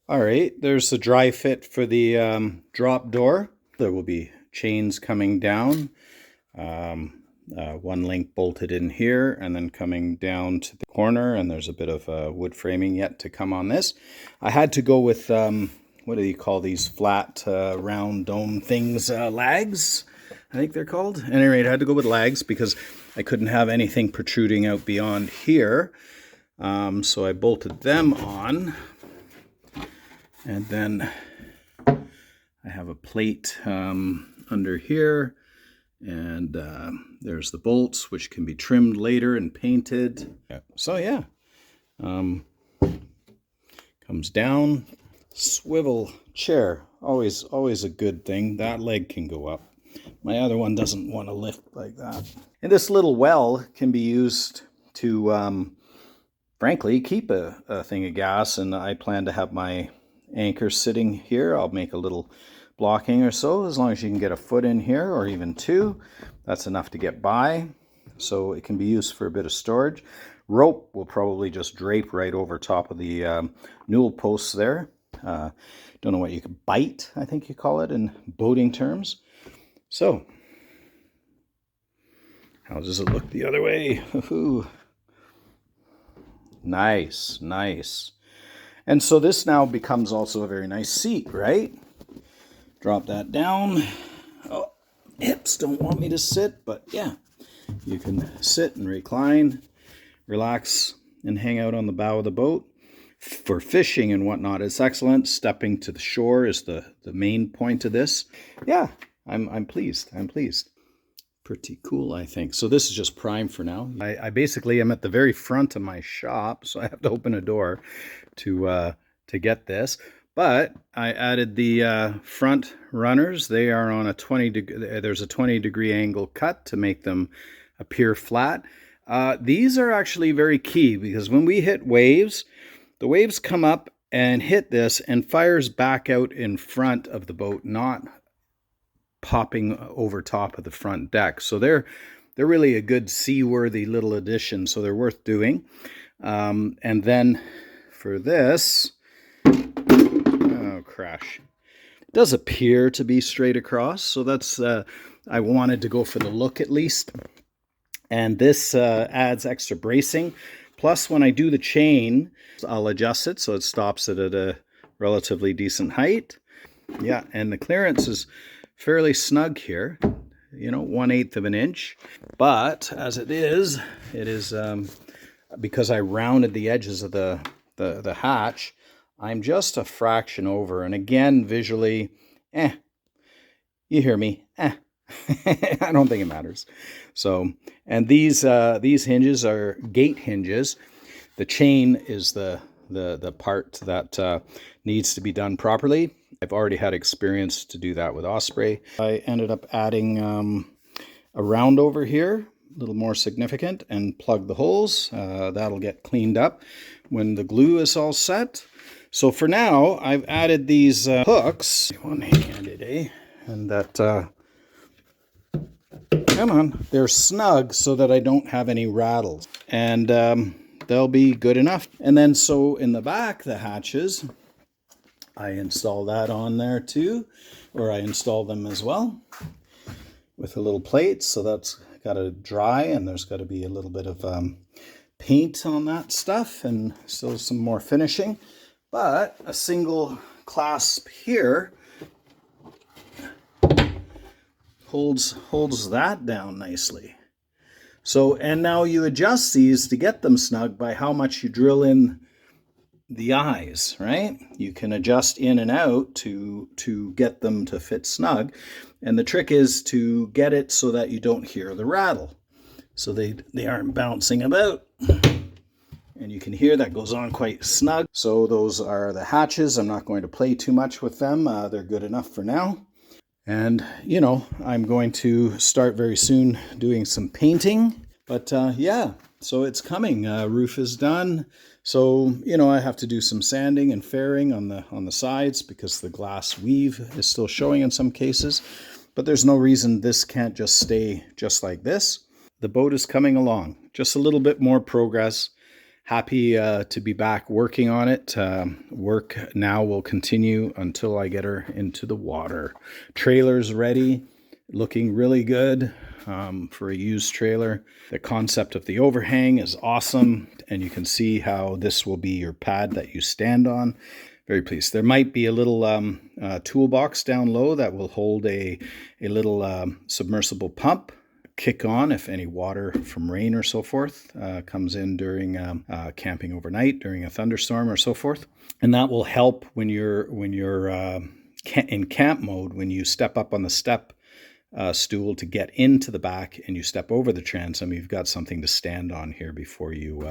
All right, there's the dry fit for the drop door. There will be chains coming down. One link bolted in here and then coming down to the corner, and there's a bit of wood framing yet to come on this. I had to go with, what do you call these flat round dome things, lags, I think they're called. At any rate, I had to go with lags because I couldn't have anything protruding out beyond here. So I bolted them on, and then I have a plate under here, and there's the bolts, which can be trimmed later and painted. So yeah, comes down. Swivel chair, always a good thing. That leg can go up. My other one doesn't want to lift like that. And this little well can be used to, frankly, keep a thing of gas. And I plan to have my anchor sitting here. I'll make a little blocking or so, as long as you can get a foot in here or even two. That's enough to get by. So it can be used for a bit of storage. Rope will probably just drape right over top of the newel posts there. Don't know what you could bite, I think you call it in boating terms. So, how does it look the other way? Nice, nice. And so this now becomes also a very nice seat, right? Drop that down. Oh, hips don't want me to sit, but yeah, you can sit and recline, relax, and hang out on the bow of the boat. For fishing and whatnot, it's excellent. Stepping to the shore is the main point of this. Yeah, I'm pleased. I'm pleased. Pretty cool, I think. So this is just prime for now. I basically am at the very front of my shop, so I have to open a door to get this. But I added the front runners. They are on a 20 there's a 20-degree angle cut to make them appear flat. These are actually very key, because when we hit waves, the waves come up and hit this and fires back out in front of the boat, not popping over top of the front deck. So they're really a good seaworthy little addition, so they're worth doing. And then for this, oh, crash. It does appear to be straight across, so that's, I wanted to go for the look at least. And this adds extra bracing. Plus, when I do the chain, I'll adjust it so it stops it at a relatively decent height. Yeah, and the clearance is fairly snug here, you know, 1/8 of an inch. But as it is because I rounded the edges of the hatch, I'm just a fraction over. And again, visually, you hear me, I don't think it matters. So, and these hinges are gate hinges. The chain is the part that needs to be done properly. I've already had experience to do that with Osprey. I ended up adding a round over here, a little more significant, and plug the holes. That'll get cleaned up when the glue is all set. So for now, I've added these hooks, one-handed, and that, come on, they're snug so that I don't have any rattles. And they'll be good enough. And then so in the back, the hatches, I install that on there too, or I install them as well with a little plate. So that's got to dry, and there's got to be a little bit of paint on that stuff, and still some more finishing. But a single clasp here holds that down nicely. So, and now you adjust these to get them snug by how much you drill in the eyes, right? You can adjust in and out to get them to fit snug. And the trick is to get it so that you don't hear the rattle. So they aren't bouncing about. And you can hear that goes on quite snug. So those are the hatches. I'm not going to play too much with them. They're good enough for now. And, you know, I'm going to start very soon doing some painting. But yeah, so it's coming. Roof is done. So, you know, I have to do some sanding and fairing on the sides because the glass weave is still showing in some cases. But there's no reason this can't just stay just like this. The boat is coming along. Just a little bit more progress. Happy to be back working on it. Work now will continue until I get her into the water. Trailer's ready, looking really good for a used trailer. The concept of the overhang is awesome, and you can see how this will be your pad that you stand on. Very pleased. There might be a little toolbox down low that will hold a little submersible pump. Kick on if any water from rain or so forth comes in during camping overnight during a thunderstorm or so forth, and that will help when you're in camp mode. When you step up on the step stool to get into the back and you step over the transom, you've got something to stand on here before you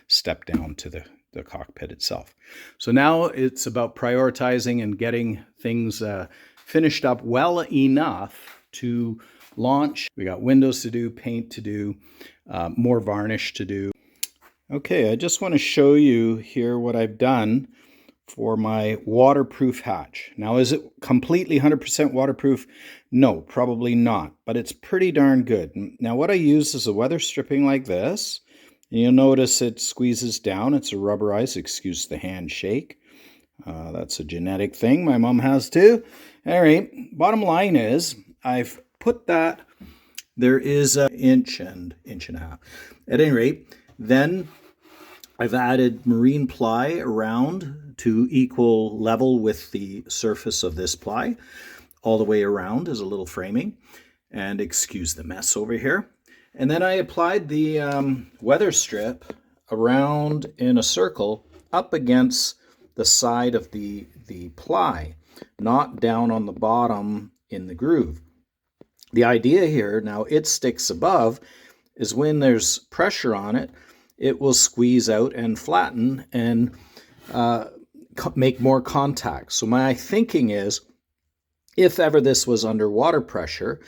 step down to the cockpit itself. So now it's about prioritizing and getting things finished up well enough to launch. We got windows to do, paint to do, more varnish to do. Okay, I just want to show you here what I've done for my waterproof hatch. Now, is it completely 100% waterproof? No, probably not, but it's pretty darn good. Now, what I use is a weather stripping like this, and you'll notice it squeezes down. It's a rubberized, excuse the handshake. That's a genetic thing. My mom has too. All right, bottom line is I've put that, there is an inch and a half. At any rate, then I've added marine ply around to equal level with the surface of this ply. All the way around is a little framing, and excuse the mess over here. And then I applied the weather strip around in a circle up against the side of the ply, not down on the bottom in the groove. The idea here, now it sticks above, is when there's pressure on it, it will squeeze out and flatten and make more contact. So my thinking is, if ever this was under water pressure,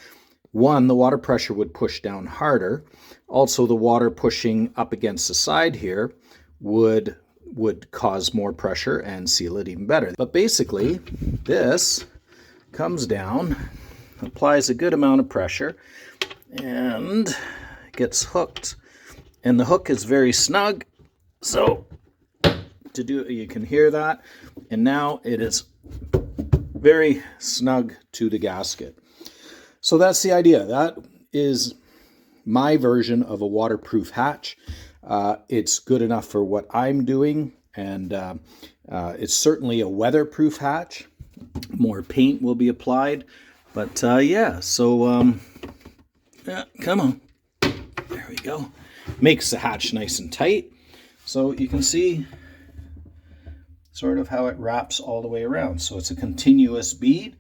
one, the water pressure would push down harder. Also, the water pushing up against the side here would cause more pressure and seal it even better. But basically, this comes down, applies a good amount of pressure, and gets hooked. And the hook is very snug, so to do it, you can hear that. And now it is very snug to the gasket. So that's the idea. That is my version of a waterproof hatch. It's good enough for what I'm doing, and it's certainly a weatherproof hatch. More paint will be applied. But yeah, so yeah, come on. There we go. Makes the hatch nice and tight. So you can see sort of how it wraps all the way around. So it's a continuous bead,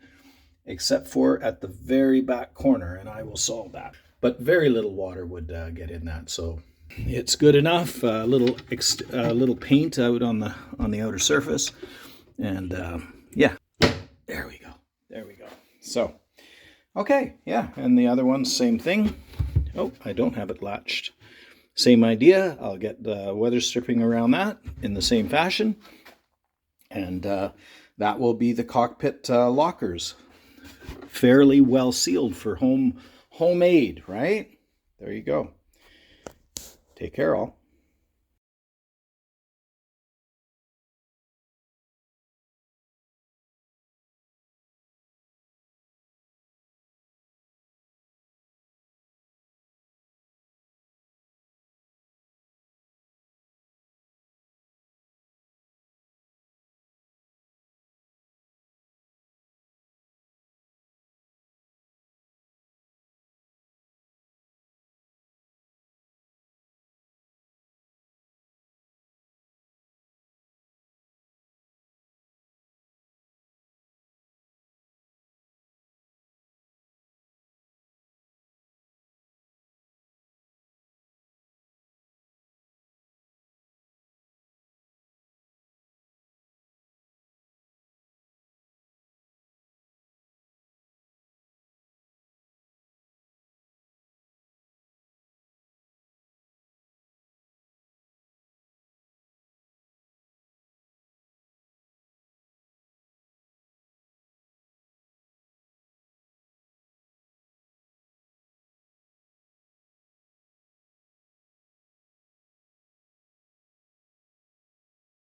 except for at the very back corner, and I will solve that. But very little water would get in that, so it's good enough. A little paint out on the outer surface, and yeah, there we go. There we go. So. Okay, yeah, and the other one, same thing. Oh, I don't have it latched. Same idea. I'll get the weather stripping around that in the same fashion. And that will be the cockpit lockers. Fairly well sealed for homemade, right? There you go. Take care, all.